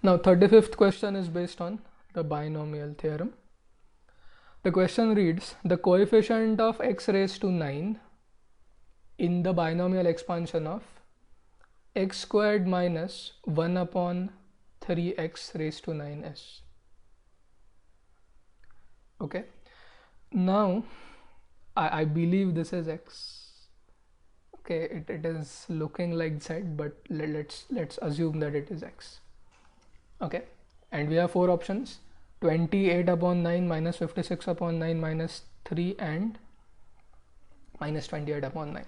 Now 35th question is based on the binomial theorem. The question reads, the coefficient of x raised to 9 in the binomial expansion of x squared minus 1 upon 3x raised to 9s. Okay, now I believe this is x. Okay, it is looking like z, but let's assume that it is x. Okay, and we have four options: 28 upon 9, minus 56 upon 9, minus 3, and minus 28 upon 9.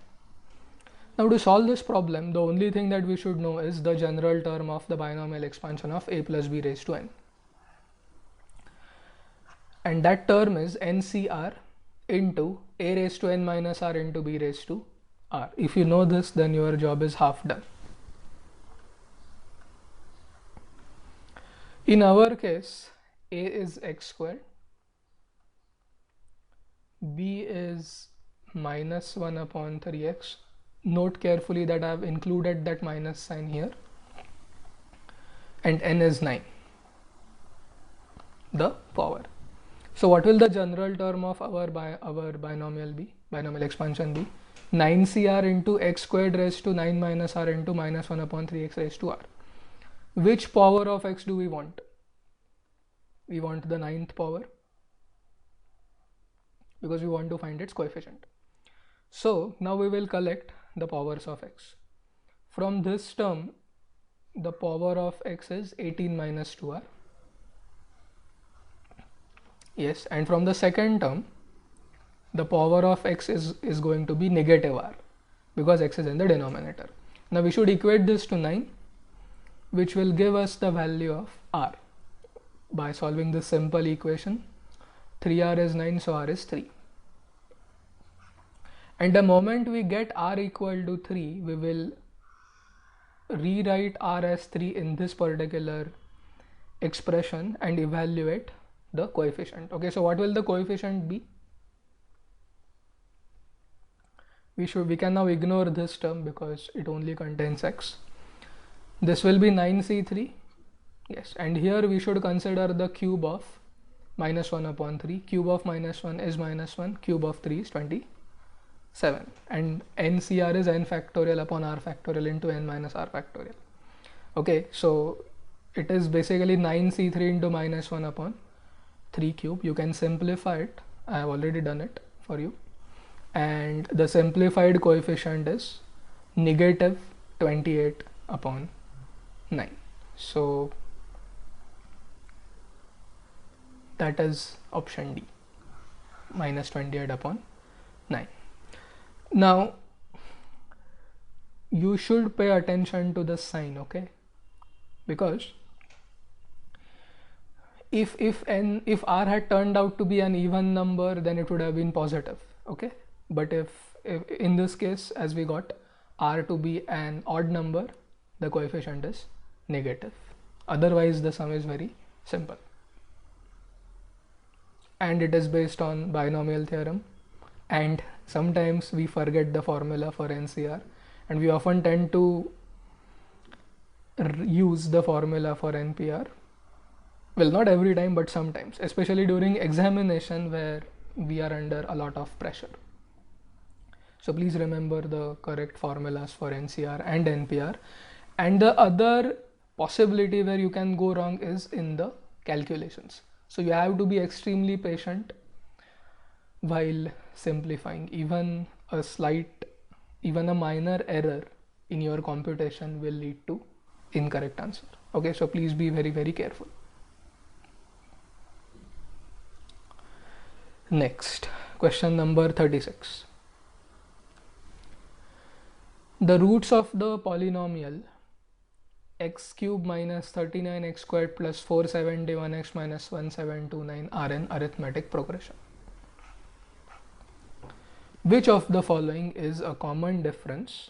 Now to solve this problem, the only thing that we should know is the general term of the binomial expansion of a plus b raised to n. And that term is NCR into a raised to n minus r into b raised to r. If you know this, then your job is half done. In our case, a is x squared, b is minus 1 upon 3x. Note carefully that I have included that minus sign here, and n is 9, the power. So what will the general term of our binomial be, binomial expansion be? 9cr into x squared raised to 9 minus r into minus 1 upon 3x raised to r. Which power of x do we want? We want the 9th power, because we want to find its coefficient. So now we will collect the powers of x. From this term, the power of x is 18 minus 2r. Yes, and from the second term, the power of x is going to be negative r, because x is in the denominator. Now we should equate this to 9, which will give us the value of r. By solving this simple equation, 3r is 9, so r is 3. And the moment we get r equal to 3, we will rewrite r as 3 in this particular expression and evaluate the coefficient. Okay, so what will the coefficient be? We can now ignore this term because it only contains x. This will be 9c3. Yes, and here we should consider the cube of minus 1 upon 3. Cube of minus 1 is minus 1, cube of 3 is 27, and NCR is n factorial upon r factorial into n minus r factorial. Okay, so it is basically 9c3 into minus 1 upon 3 cube. You can simplify it. I have already done it for you, and the simplified coefficient is negative 28 upon 9. So that is option D, minus 28 upon 9. Now you should pay attention to the sign, okay, because if r had turned out to be an even number, then it would have been positive, okay, but if in this case, as we got r to be an odd number, the coefficient is negative. Otherwise the sum is very simple, and it is based on binomial theorem, and sometimes we forget the formula for NCR, and we often tend to use the formula for NPR. Well, not every time, but sometimes, especially during examination where we are under a lot of pressure. So please remember the correct formulas for NCR and NPR. And the other possibility where you can go wrong is in the calculations. So you have to be extremely patient while simplifying. Even a minor error in your computation will lead to incorrect answer. Okay, so please be very, very careful. Next, question number 36. The roots of the polynomial x cube minus 39x squared plus 471x minus 1729 are in arithmetic progression. Which of the following is a common difference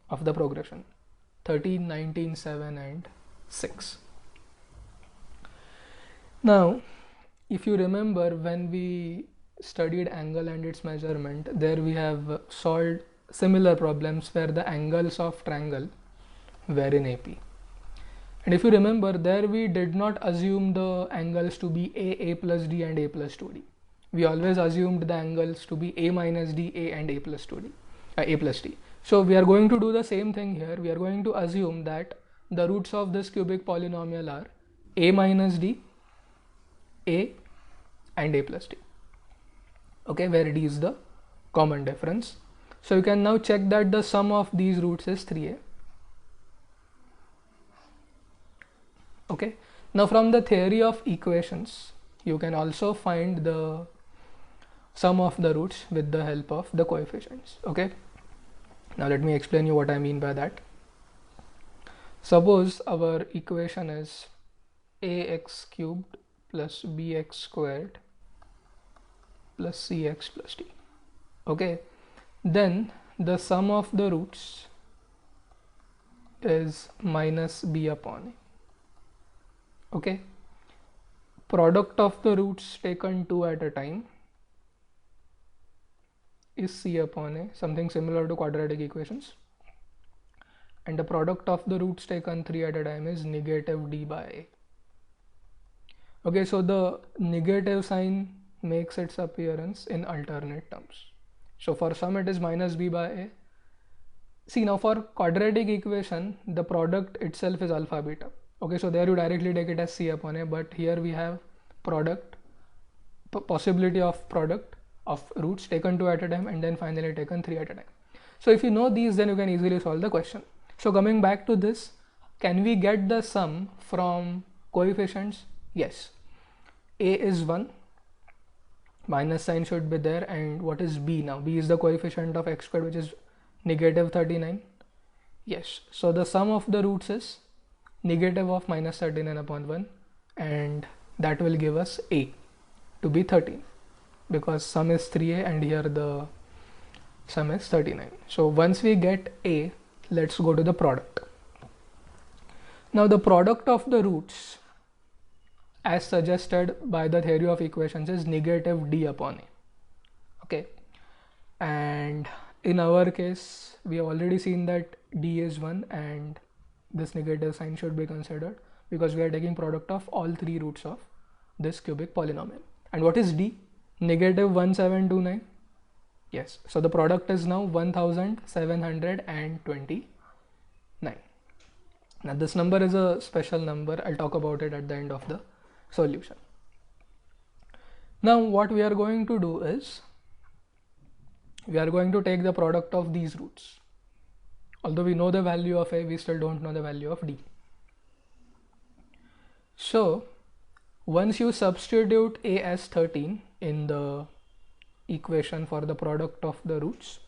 of the progression? 13, 19, 7 and 6. Now, if you remember, when we studied angle and its measurement, there we have solved similar problems where the angles of triangle were in AP. And if you remember, there we did not assume the angles to be a plus d and a plus 2d. We always assumed the angles to be a minus d, a and a plus 2d, a plus d. So we are going to do the same thing here. We are going to assume that the roots of this cubic polynomial are a minus d, a and a plus d. Okay, where d is the common difference. So you can now check that the sum of these roots is 3a. Okay, now from the theory of equations, you can also find the sum of the roots with the help of the coefficients. Okay, now let me explain you what I mean by that. Suppose our equation is ax cubed plus bx squared plus cx plus d. Okay, then the sum of the roots is minus b upon a. Okay, product of the roots taken 2 at a time is c upon a, something similar to quadratic equations, and the product of the roots taken 3 at a time is negative d by a. Okay, so the negative sign makes its appearance in alternate terms. So for some it is minus b by a. See, now for quadratic equation, the product itself is alpha beta. Okay, so there you directly take it as c upon a, but here we have product, possibility of product of roots taken 2 at a time and then finally taken 3 at a time. So if you know these, then you can easily solve the question. So coming back to this, can we get the sum from coefficients? Yes. A is 1, minus sign should be there, and what is b now? B is the coefficient of x squared, which is negative 39. Yes, so the sum of the roots is negative of minus 39 upon 1, and that will give us a to be 13, because sum is 3a and here the sum is 39. So once we get a, let's go to the product. Now the product of the roots, as suggested by the theory of equations, is negative d upon a. Okay, and in our case we have already seen that d is 1 and this negative sign should be considered because we are taking product of all 3 roots of this cubic polynomial. And what is d? Negative 1729. Yes, so the product is now 1729. Now this number is a special number. I'll talk about it at the end of the solution. Now what we are going to do is we are going to take the product of these roots. Although we know the value of a, we still don't know the value of d. So once you substitute a as 13 in the equation for the product of the roots,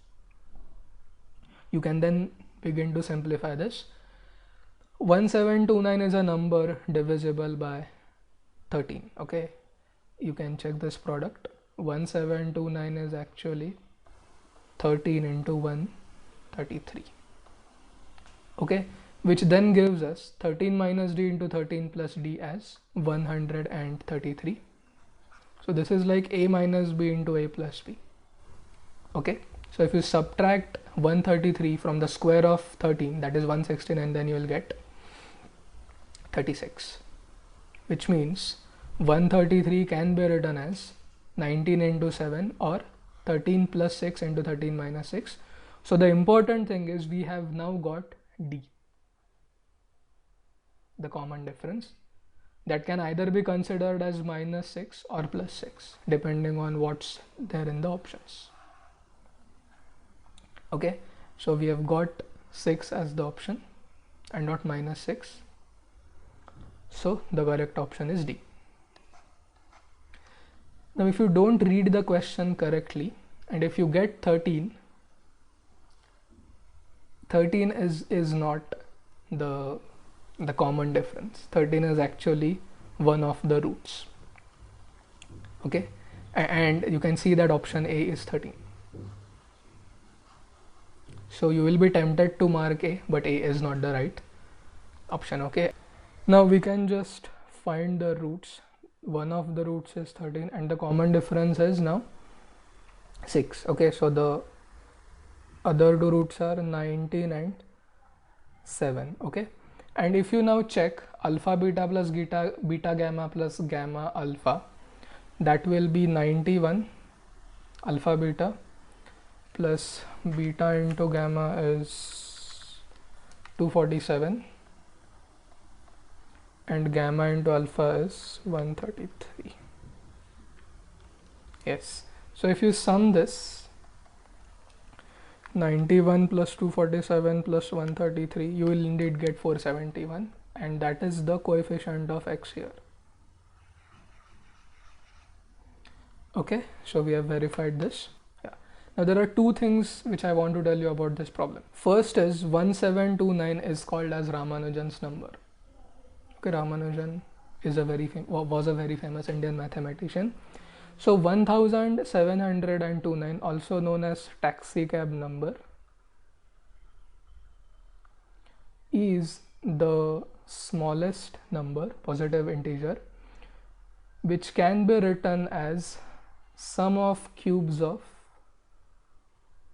you can then begin to simplify this. 1729 is a number divisible by 13. Okay, you can check this product. 1729 is actually 13 into 133. Okay, which then gives us 13 minus d into 13 plus d as 133. So this is like a minus b into a plus b. Okay, so if you subtract 133 from the square of 13, that is 169, then you will get 36, which means 133 can be written as 19 into 7 or 13 plus 6 into 13 minus 6. So the important thing is we have now got d, the common difference, that can either be considered as minus 6 or plus 6 depending on what's there in the options. Okay, so we have got 6 as the option and not minus 6, so the correct option is D. Now if you don't read the question correctly and if you get 13 is not the common difference. 13 is actually one of the roots. Okay, and you can see that option A is 13. So you will be tempted to mark A, but A is not the right option. Okay, now we can just find the roots. One of the roots is 13 and the common difference is now 6. Okay, so the other two roots are 19 and 7. Okay, And if you now check alpha beta plus beta gamma plus gamma alpha, that will be 91 alpha beta plus beta into gamma is 247 and gamma into alpha is 133. Yes, so if you sum this 91 plus 247 plus 133, you will indeed get 471, and that is the coefficient of x here. Okay, so we have verified this. Yeah. Now there are two things which I want to tell you about this problem. First is 1729 is called as Ramanujan's number. Okay, Ramanujan is was a very famous Indian mathematician. So 1729, also known as taxi cab number, is the smallest number, positive integer, which can be written as sum of cubes of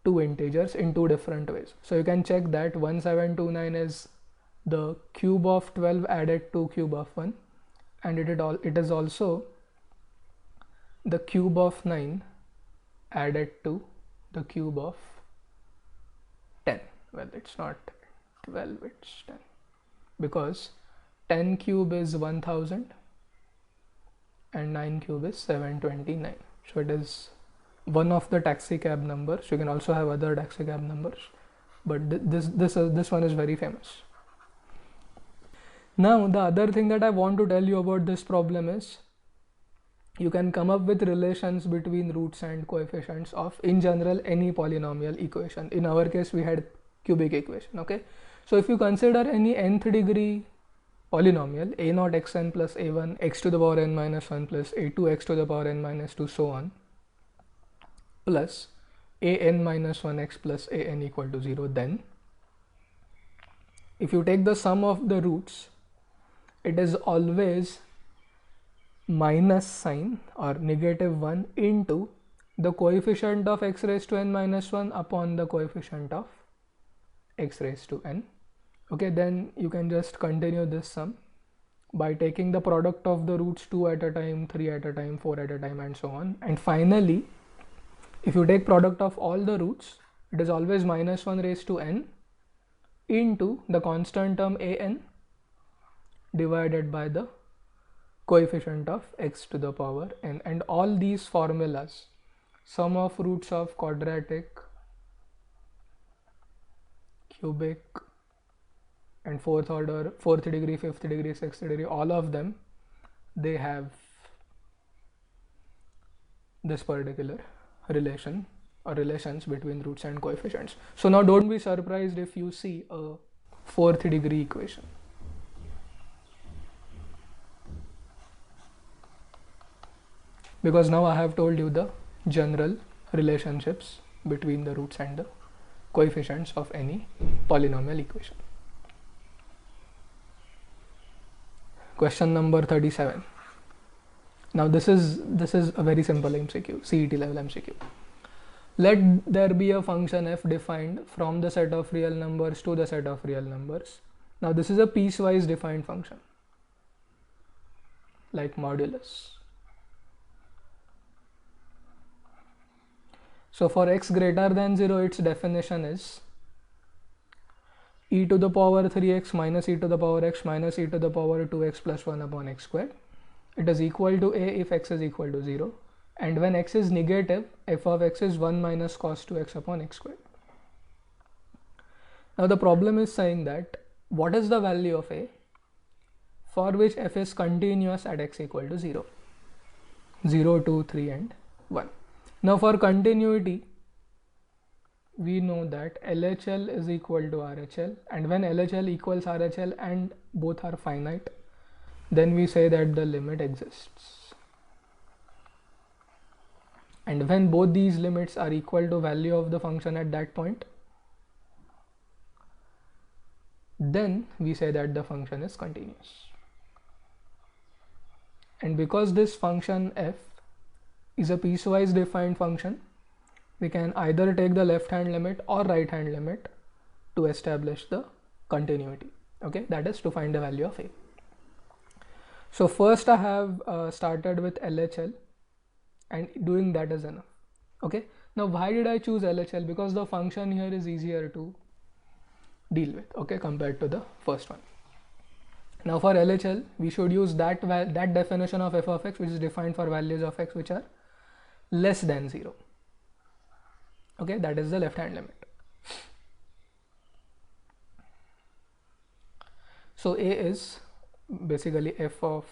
two integers in two different ways. So you can check that 1729 is the cube of 12 added to cube of 1, and it is also the cube of 9 added to the cube of 10. Well, it's not 12, it's 10, because 10 cube is 1000 and 9 cube is 729. So it is one of the taxi cab numbers. You can also have other taxi cab numbers, but this one is very famous. Now the other thing that I want to tell you about this problem is you can come up with relations between roots and coefficients of, in general, any polynomial equation. In our case we had cubic equation. Okay, so if you consider any nth degree polynomial, a naught xn plus a1 x to the power n minus 1 plus a2 x to the power n minus 2 so on, plus an minus 1 x plus an equal to 0, then if you take the sum of the roots, it is always minus sign or negative 1 into the coefficient of x raised to n minus 1 upon the coefficient of x raised to n. Okay, then you can just continue this sum by taking the product of the roots 2 at a time, 3 at a time, 4 at a time, and so on. And finally, if you take product of all the roots, it is always minus 1 raised to n into the constant term an divided by the coefficient of x to the power n. And all these formulas, sum of roots of quadratic, cubic, and fourth order, fourth degree, fifth degree, sixth degree, all of them, they have this particular relation or relations between roots and coefficients. So now don't be surprised if you see a fourth degree equation. Because now I have told you the general relationships between the roots and the coefficients of any polynomial equation. Question number 37. Now this is a very simple MCQ, CET level MCQ. Let there be a function f defined from the set of real numbers to the set of real numbers. Now this is a piecewise defined function, like modulus. So for x greater than 0, its definition is e to the power 3x minus e to the power x minus e to the power 2x plus 1 upon x squared. It is equal to a if x is equal to 0, and when x is negative, f of x is 1 minus cos 2x upon x squared. Now the problem is saying that what is the value of a for which f is continuous at x equal to 0, 0, 2, 3 and 1. Now for continuity, we know that LHL is equal to RHL, and when LHL equals RHL and both are finite, then we say that the limit exists. And when both these limits are equal to value of the function at that point, then we say that the function is continuous. And because this function f is a piecewise defined function, we can either take the left hand limit or right hand limit to establish the continuity. Okay, that is to find the value of a. So first I have started with LHL, and doing that is enough. Okay, now why did I choose LHL? Because the function here is easier to deal with, okay, compared to the first one. Now for LHL, we should use that definition of f of x, which is defined for values of x which are less than 0. Okay, that is the left hand limit. So a is basically f of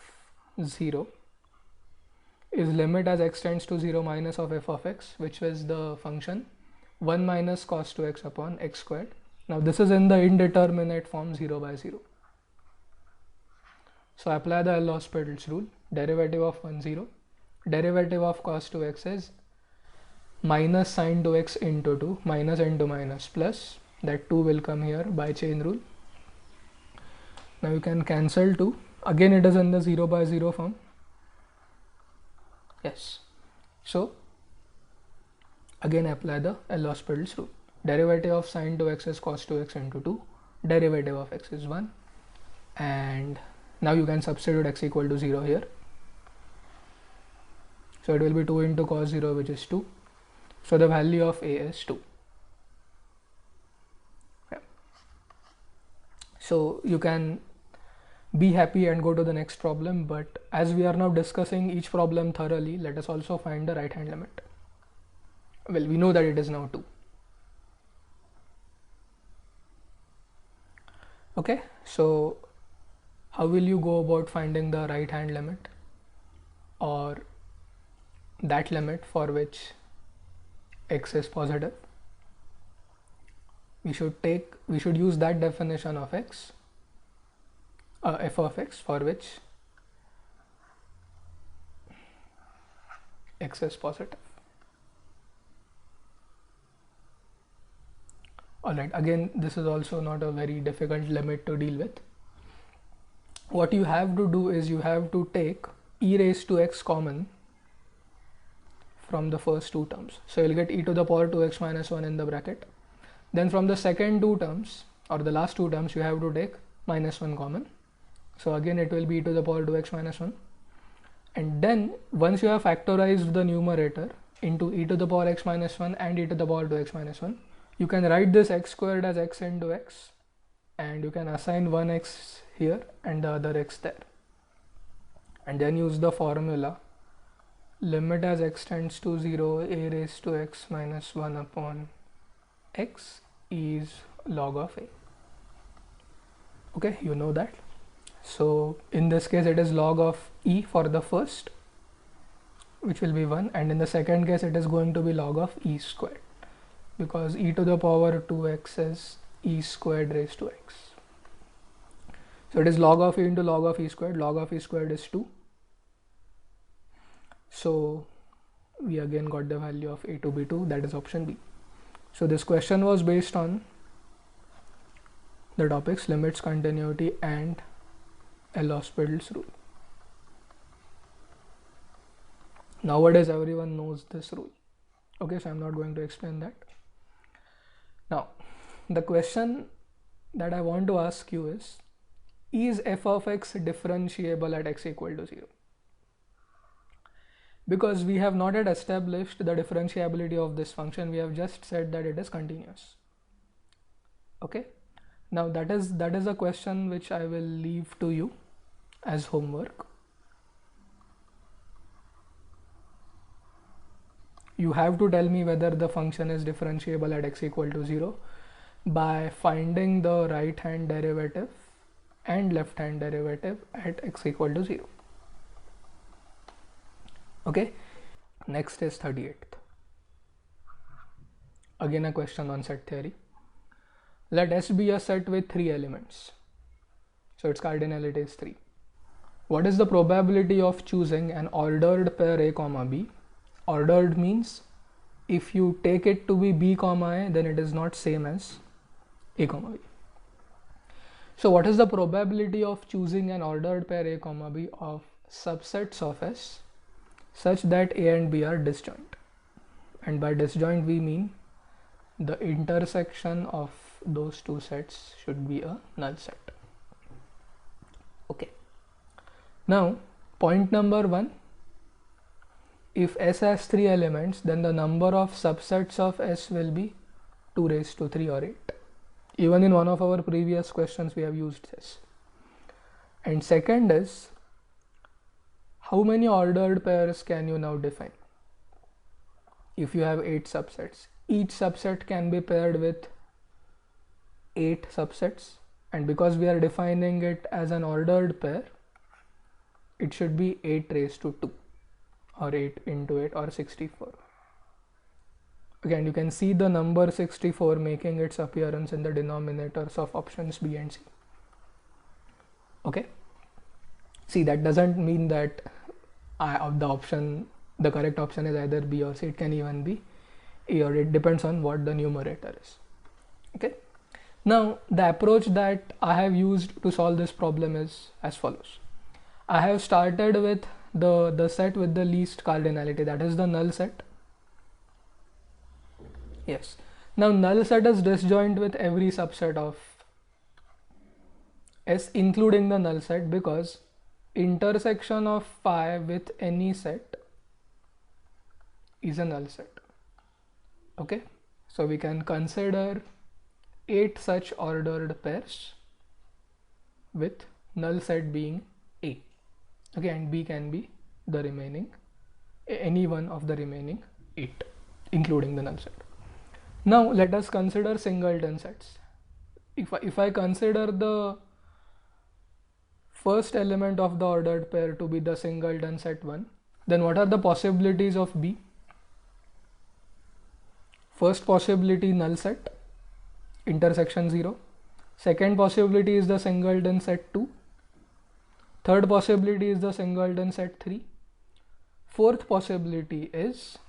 0 is limit as x tends to 0 minus of f of x, which was the function 1 minus cos 2x upon x squared. Now this is in the indeterminate form 0 by 0. So apply the L'Hospital's rule. Derivative of 1 0. Derivative of cos 2x is minus sin 2x into 2, minus into minus plus. That 2 will come here by chain rule. Now you can cancel 2. Again it is in the 0 by 0 form. Yes. So again apply the L'Hospital's rule. Derivative of sin 2x is cos 2x into 2. Derivative of x is 1. And now you can substitute x equal to 0 here. So it will be 2 into cos 0, which is 2. So the value of a is 2. Yeah. So you can be happy and go to the next problem, but as we are now discussing each problem thoroughly, let us also find the right hand limit. Well, we know that it is now 2. Okay, so how will you go about finding the right hand limit, or that limit for which x is positive? We should use that definition of x, f of x, for which x is positive. Alright, again this is also not a very difficult limit to deal with. What you have to do is you have to take e raised to x common from the first two terms. So you'll get e to the power 2x minus 1 in the bracket. Then from the second two terms, or the last two terms, you have to take minus 1 common. So again it will be e to the power 2x minus 1. And then once you have factorized the numerator into e to the power x minus 1 and e to the power 2x minus 1, you can write this x squared as x into x, and you can assign one x here and the other x there, and then use the formula limit as x tends to 0 a raised to x minus 1 upon x is log of a. Okay, you know that. So in this case it is log of e for the first, which will be 1, and in the second case it is going to be log of e squared, because e to the power 2x is e squared raised to x. So it is log of e into log of e squared. Log of e squared is 2. So we again got the value of a to be 2, that is option B. So this question was based on the topics limits, continuity and L'Hospital's rule. Nowadays everyone knows this rule. Okay, so I'm not going to explain that. Now the question that I want to ask you is f of x differentiable at x equal to 0? Because we have not yet established the differentiability of this function, we have just said that it is continuous. Okay, now that is a question which I will leave to you as homework. You have to tell me whether the function is differentiable at x equal to 0 by finding the right hand derivative and left hand derivative at x equal to 0. Okay, next is 38th. Again a question on set theory. Let S be a set with 3 elements. So its cardinality is 3. What is the probability of choosing an ordered pair a comma b? Ordered means if you take it to be b comma a, then it is not same as a comma b. So what is the probability of choosing an ordered pair a comma b of subsets of S such that a and b are disjoint? And by disjoint we mean the intersection of those two sets should be a null set. Now point number 1, if S has 3 elements, then the number of subsets of S will be 2 raised to 3 or 8. Even in one of our previous questions we have used this. And second is, how many ordered pairs can you now define? If you have 8 subsets, each subset can be paired with 8 subsets, and because we are defining it as an ordered pair, it should be 8 raised to 2 or 8 into 8 or 64. Again, you can see the number 64 making its appearance in the denominators of options B and C. Okay, see, that doesn't mean that the correct option is either B or C. It can even be A, or it depends on what the numerator is. Okay, now the approach that I have used to solve this problem is as follows. I have started with the set with the least cardinality, that is the null set. Yes, now null set is disjoint with every subset of S including the null set, because intersection of phi with any set is a null set. Okay, so we can consider 8 such ordered pairs with null set being A. Okay, and B can be the remaining, any one of the remaining 8 including the null set. Now let us consider singleton sets. If I consider the first element of the ordered pair to be the singleton set 1, then what are the possibilities of B? First possibility, null set, intersection 0. Second possibility is the singleton set 2. Third possibility is the singleton set 3. Fourth possibility is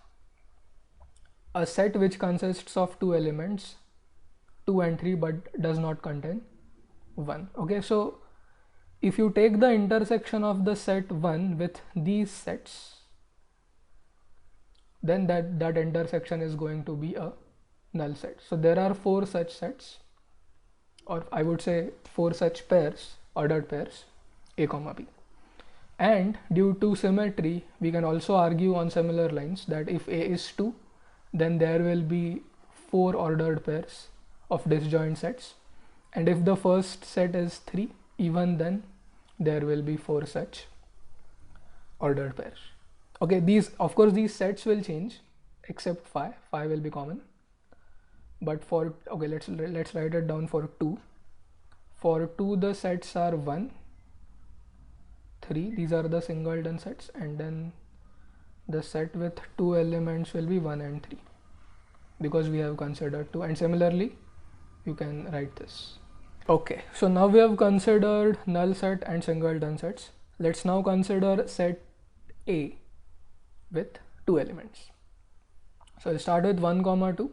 a set which consists of 2 elements, 2 and 3, but does not contain 1. Okay, so if you take the intersection of the set 1 with these sets, then that intersection is going to be a null set. So there are 4 such sets, or I would say 4 such pairs, ordered pairs, A comma B. And due to symmetry, we can also argue on similar lines that if A is 2, then there will be 4 ordered pairs of disjoint sets, and if the first set is 3, even then there will be 4 such ordered pairs. Okay, these sets will change except phi will be common, but for, okay, let's write it down for 2. For 2 the sets are 1, 3, these are the singleton sets, and then the set with 2 elements will be 1 and 3 because we have considered 2, and similarly you can write this. Okay, so now we have considered null set and singleton sets. Let's now consider set A with 2 elements. So I'll start with 1 comma 2.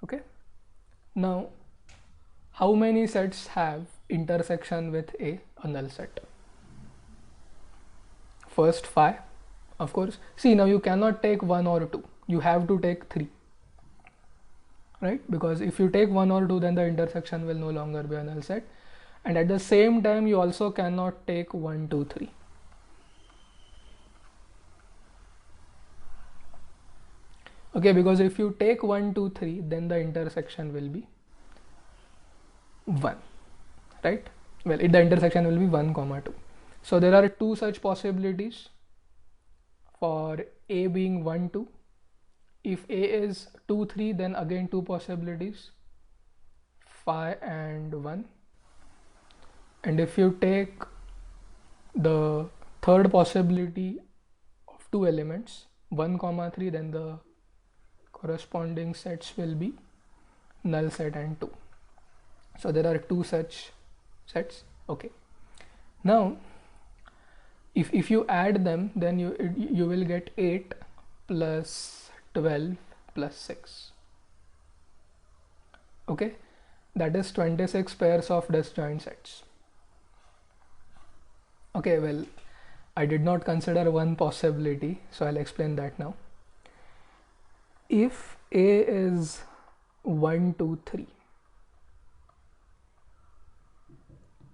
Okay, now how many sets have intersection with a null set? First phi, of course. See, now you cannot take 1 or 2, you have to take 3, right? Because if you take 1 or 2, then the intersection will no longer be a null set, and at the same time you also cannot take 1, 2, 3. Okay, because if you take 1, 2, 3, then the intersection will be 1, right? Well, the intersection will be 1 comma 2. So there are 2 such possibilities for A being 1, 2. If A is 2, 3, then again 2 possibilities, phi and 1. And if you take the third possibility of 2 elements, 1 comma 3, then the corresponding sets will be null set and 2. So there are 2 such sets. Okay, now if you add them, then you will get 8 plus 12 plus 6. Okay, that is 26 pairs of disjoint sets. Okay, well, I did not consider one possibility, so I'll explain that now. If A is 1, 2, 3,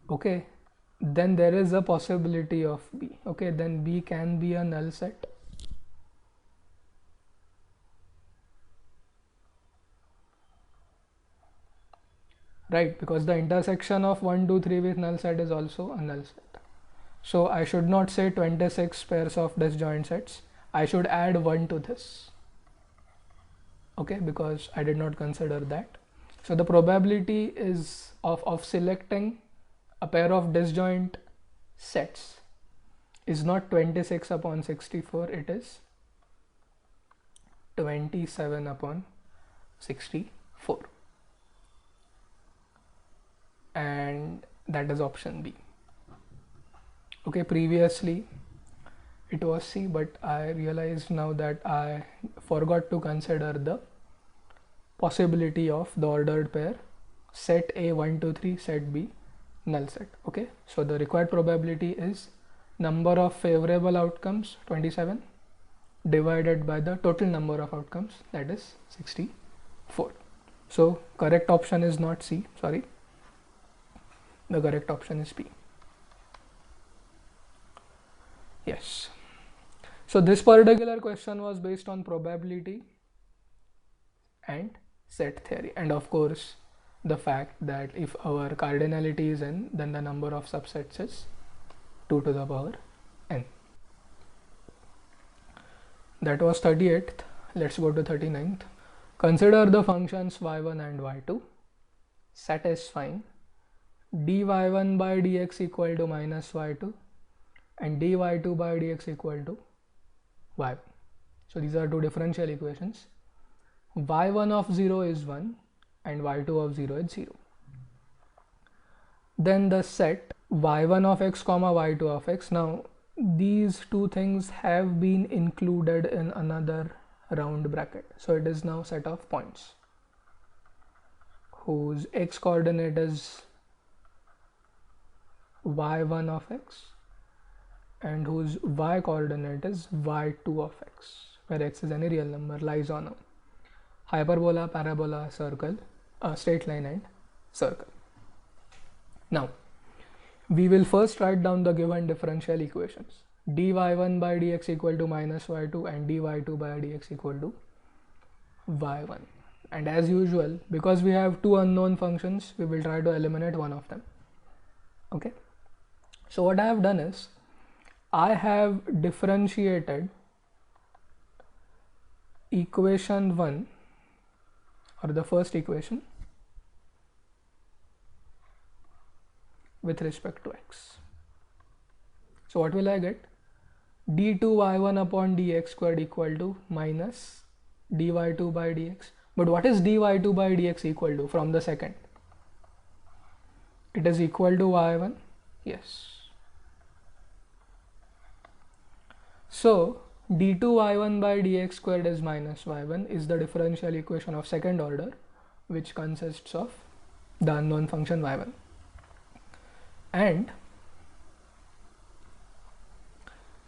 okay, then there is a possibility of B. Okay, then B can be a null set. Right, because the intersection of 1, 2, 3 with null set is also a null set. So I should not say 26 pairs of disjoint sets. I should add 1 to this. Okay, because I did not consider that. So the probability is of selecting a pair of disjoint sets is not 26 upon 64, it is 27 upon 64, and that is option B. Okay, previously it was C, but I realized now that I forgot to consider the possibility of the ordered pair set A 1 2 3 set B null set. Okay, so the required probability is number of favorable outcomes 27 divided by the total number of outcomes, that is 64. So correct option is not C, sorry, the correct option is B. Yes. So this particular question was based on probability and set theory, and of course the fact that if our cardinality is n, then the number of subsets is 2 to the power n. That was 38th. Let's go to 39th. Consider the functions y1 and y2 satisfying dy1 by dx equal to minus y2 and dy2 by dx equal to y1. So these are two differential equations. y1 of 0 is 1 and y2 of 0 is 0. Then the set y1 of x comma y2 of x. Now these two things have been included in another round bracket, so it is now set of points whose x coordinate is y1 of x and whose y coordinate is y2 of x, where x is any real number, lies on a hyperbola, parabola, circle, a straight line and circle. Now we will first write down the given differential equations. dy1 by dx equal to minus y2 and dy2 by dx equal to y1. And as usual, because we have two unknown functions, we will try to eliminate one of them. Okay. So what I have done is, I have differentiated equation 1, or the first equation, with respect to x. So what will I get? d2y1 upon dx squared equal to minus dy2 by dx. But what is dy2 by dx equal to from the second? It is equal to y1. Yes. So d2y1 by dx squared is minus y1 is the differential equation of second order, which consists of the unknown function y1. And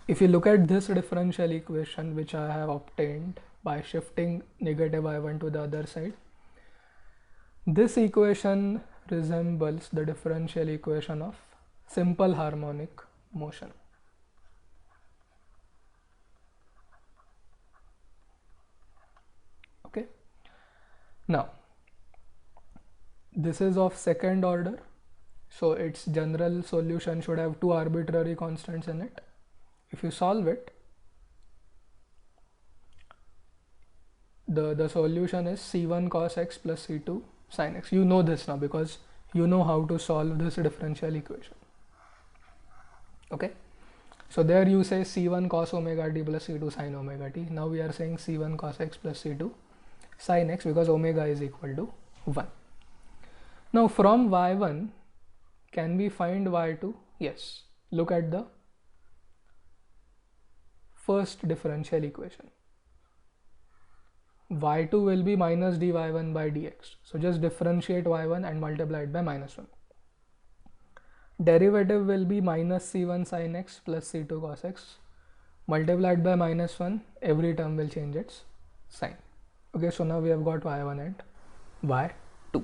if you look at this differential equation, which I have obtained by shifting negative y1 to the other side, this equation resembles the differential equation of simple harmonic motion. Okay. Now this is of second order, so its general solution should have two arbitrary constants in it. If you solve it, the solution is c1 cos x plus c2 sin x. You know this now because you know how to solve this differential equation. Okay, so there you say c1 cos omega t plus c2 sin omega t. Now we are saying c1 cos x plus c2 sin x because omega is equal to 1. Now from y1, can we find y2? Yes. Look at the first differential equation. y2 will be minus dy1 by dx. So just differentiate y1 and multiply it by minus 1. Derivative will be minus c1 sin x plus c2 cos x multiplied by minus 1. Every term will change its sign. Okay, so now we have got y1 and y2.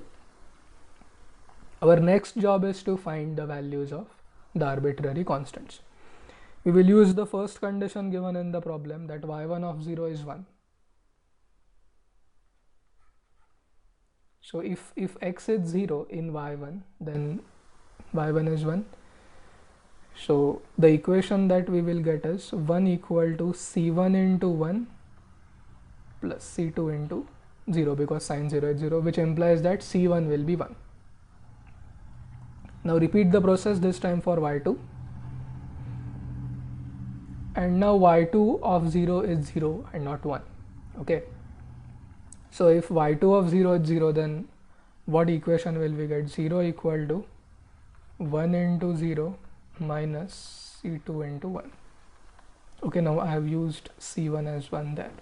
Our next job is to find the values of the arbitrary constants. We will use the first condition given in the problem, that y1 of 0 is 1. So if x is 0 in y1, then y1 is 1. So the equation that we will get is 1 equal to c1 into 1 plus c2 into 0, because sin 0 is 0, which implies that c1 will be 1. Now repeat the process, this time for y2. And now y2 of 0 is 0 and not 1. Okay. So if y2 of 0 is 0, then what equation will we get? 0 equal to 1 into 0 minus c2 into 1. Okay, now I have used c1 as 1 there.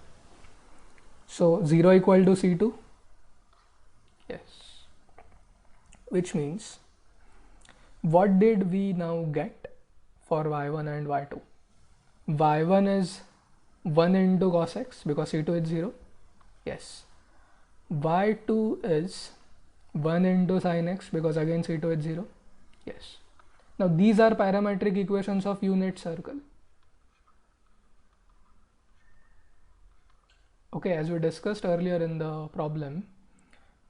So 0 equal to c2? Yes. Which means, what did we now get for y1 and y2? y1 is 1 into cos x because c2 is 0. Yes. y2 is 1 into sin x because again c2 is 0. Yes. Now these are parametric equations of unit circle. Okay, as we discussed earlier in the problem,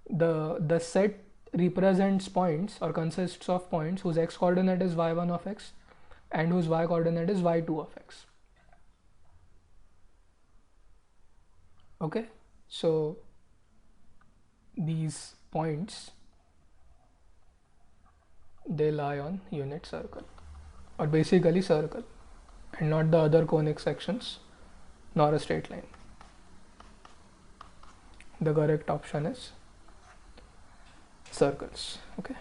the set represents points or consists of points whose x coordinate is y1 of x and whose y coordinate is y2 of x. Okay, so these points, they lie on unit circle, or basically circle, and not the other conic sections nor a straight line. The correct option is circles. Okay,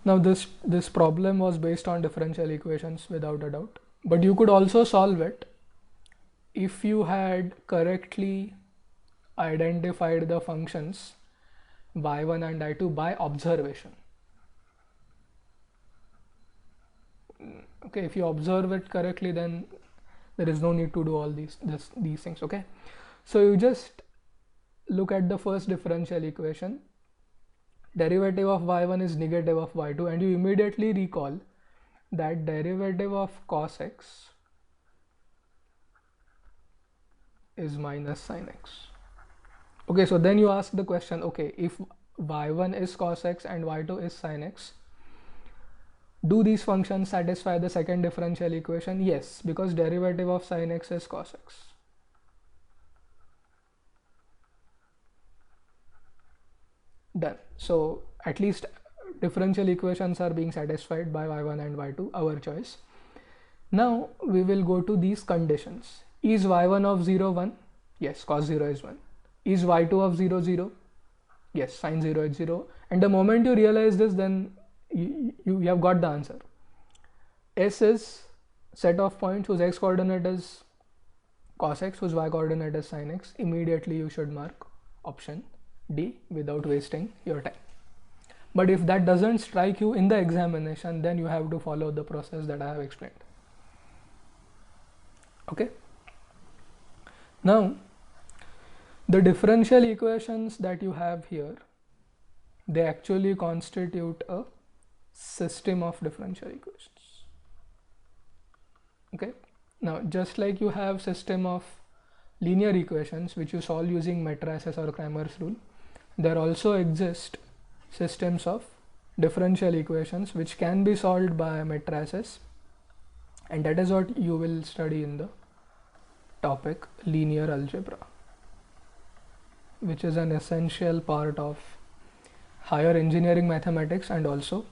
now this problem was based on differential equations without a doubt, but you could also solve it if you had correctly identified the functions y1 and y2 by observation. Okay, if you observe it correctly, then there is no need to do all these things. Okay, so you just look at the first differential equation. Derivative of y1 is negative of y2, and you immediately recall that derivative of cos x is minus sin x. Okay, so then you ask the question, okay, if y1 is cos x and y2 is sin x, do these functions satisfy the second differential equation? Yes, because derivative of sin x is cos x. Done. So at least differential equations are being satisfied by y1 and y2, our choice. Now we will go to these conditions. Is y1 of 0 1? Yes, cos 0 is 1. Is y2 of 0 0? Yes, sin 0 is 0. And the moment you realize this, then you have got the answer. S is set of points whose x coordinate is cos x, whose y coordinate is sin x. Immediately you should mark option D without wasting your time. But if that doesn't strike you in the examination, then you have to follow the process that I have explained. Okay. Now, the differential equations that you have here, they actually constitute a system of differential equations. Okay. Now, just like you have system of linear equations which you solve using matrices or Cramer's rule, there also exist systems of differential equations which can be solved by matrices, and that is what you will study in the topic linear algebra, which is an essential part of higher engineering mathematics and also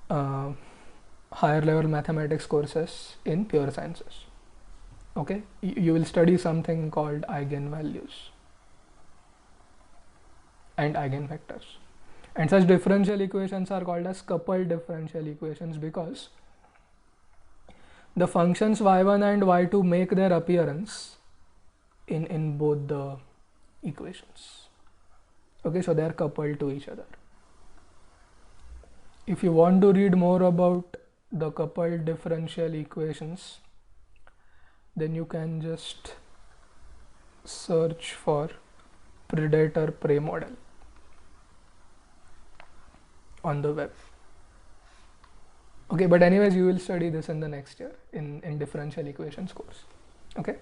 higher level mathematics courses in pure sciences. Okay, you will study something called eigenvalues and eigenvectors, and such differential equations are called as coupled differential equations because the functions y1 and y2 make their appearance in both the equations. Okay, so they are coupled to each other. If you want to read more about the coupled differential equations, then you can just search for predator-prey model. on the web. Okay, but anyways, you will study this in the next year in differential equations course. Okay,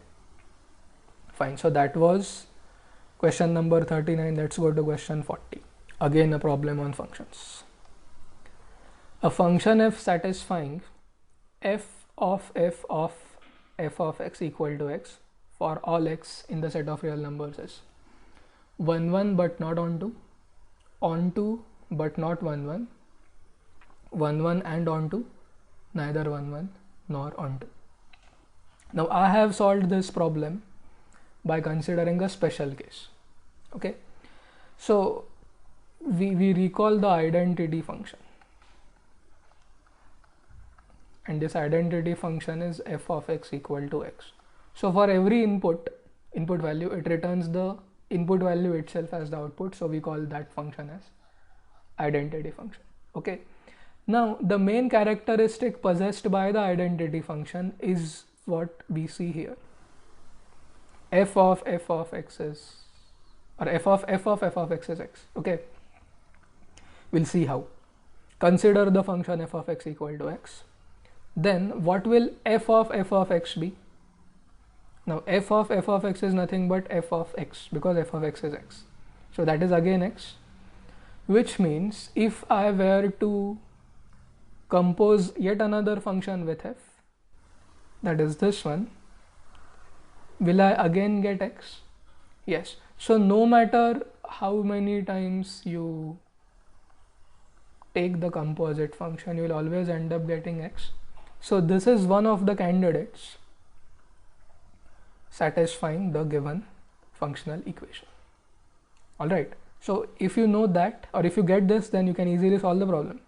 fine. So that was question number 39. Let's go to question 40. Again, a problem on functions. A function f satisfying f of x equal to x for all x in the set of real numbers is 1 1 but not on 2 but not 1 1, 1 1 and on 2, neither 1 1 nor on 2. Now I have solved this problem by considering a special case. Okay, so we recall the identity function, and this identity function is f of x equal to x. So for every input value, it returns the input value itself as the output, so we call that function as identity function. Okay, now the main characteristic possessed by the identity function is what we see here. F of x is, or f of x is x. Okay, we'll see how. Consider the function f of x equal to x. Then what will f of x be? Now f of x is nothing but f of x, because f of x is x. So that is again x, which means if I were to compose yet another function with f, that is this one, will I again get x? Yes. So no matter how many times you take the composite function, you will always end up getting x. So this is one of the candidates satisfying the given functional equation. Alright, so if you know that, or if you get this, then you can easily solve the problem.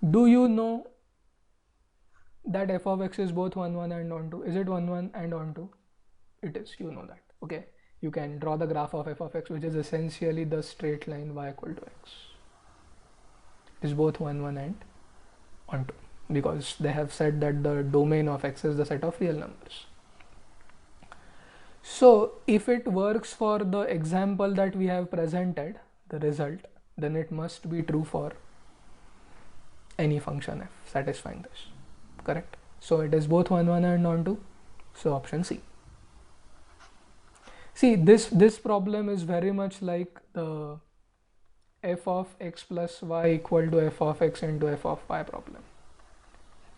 Do you know that f of x is both 1 1 and on 2? Is it 1 1 and on 2? It is, you know that. Okay, you can draw the graph of f of x, which is essentially the straight line y equal to x. It is both 1 1 and on 2, because they have said that the domain of x is the set of real numbers. So if it works for the example that we have presented, the result, then it must be true for any function f satisfying this. Correct? So it is both 1 1 and on 2. So option C. See, this problem is very much like the f of x plus y equal to f of x into f of y problem.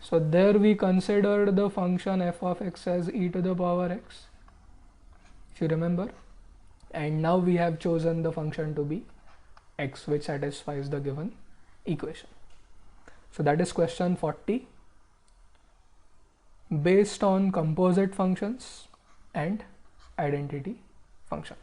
So there we considered the function f of x as e to the power x, if you remember, and now we have chosen the function to be x, which satisfies the given equation. So that is question 40, based on composite functions and identity function.